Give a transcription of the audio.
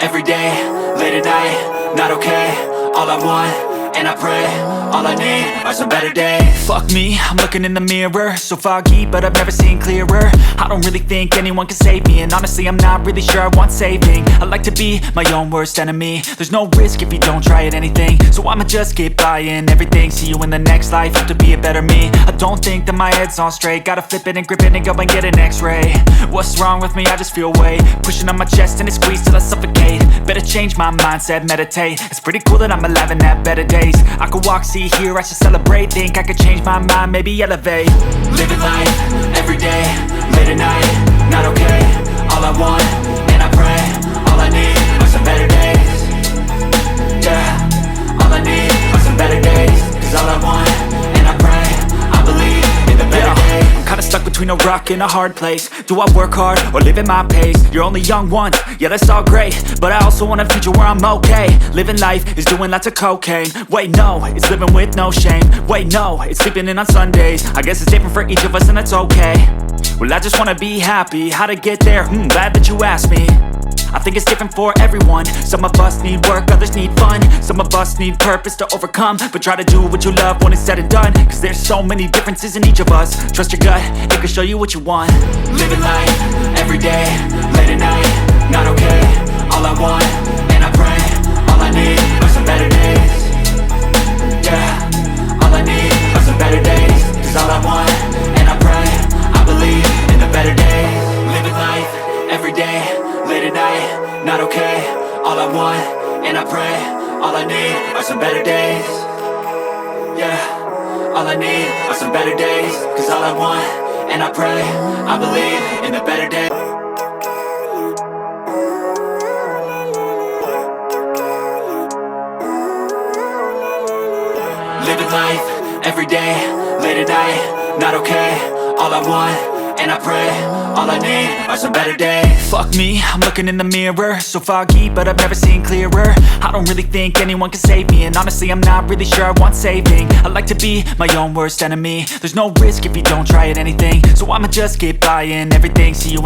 every day, late at night, not okay. All I want, and I pray, all I need are some better days. Fuck me, I'm looking in the mirror, so foggy, but I've never seen clearer. I don't really think anyone can save me, and honestly I'm not really sure I want saving. I like to be my own worst enemy. There's no risk if you don't try at anything, so I'ma just get buying everything. See you in the next life, have to be a better me. I don't think that my head's on straight, gotta flip it and grip it and go and get an x-ray. What's wrong with me? I just feel weight pushing on my chest and it squeezes till I suffocate. Better change my mindset, meditate. It's pretty cool that I'm alive and have better days. I could walk, see, hear, I should celebrate. Think I could change my mind, maybe elevate. Living life, every day, late at night, not okay. All I want, and I pray, all I need are some better days. Yeah, all I need are some better days. Cause all I want, and I pray, I believe in the better days. I'm kinda stuck between a rock and a hard place. Do I work hard or live at my pace? You're only young once, yeah that's all great, but I also want a future where I'm okay. Living life is doing lots of cocaine. Wait no, it's living with no shame. Wait no, it's sleeping in on Sundays. I guess it's different for each of us and that's okay. Well I just wanna be happy, how to get there? Glad that you asked me. I think it's different for everyone. Some of us need work, others need fun. Some of us need purpose to overcome. But try to do what you love when it's said and done. Cause there's so many differences in each of us. Trust your gut, it can show you what you want. Living life, every day, late at night, not okay. All I want, and I pray, all I need are some better days. Yeah, all I need are some better days. Cause all I want, and I pray, I believe in the better days. Living life, every day, late at night, not okay. All I want, and I pray, all I need are some better days. Yeah, all I need are some better days. Cause all I want, and I pray, I believe in the better days. Living life, every day, late at night, not okay. All I want, and I pray, all I need are some better days. Fuck me, I'm looking in the mirror, so foggy, but I've never seen clearer. I don't really think anyone can save me, and honestly I'm not really sure I want saving. I like to be my own worst enemy. There's no risk if you don't try at anything, so I'ma just get buying everything. See you in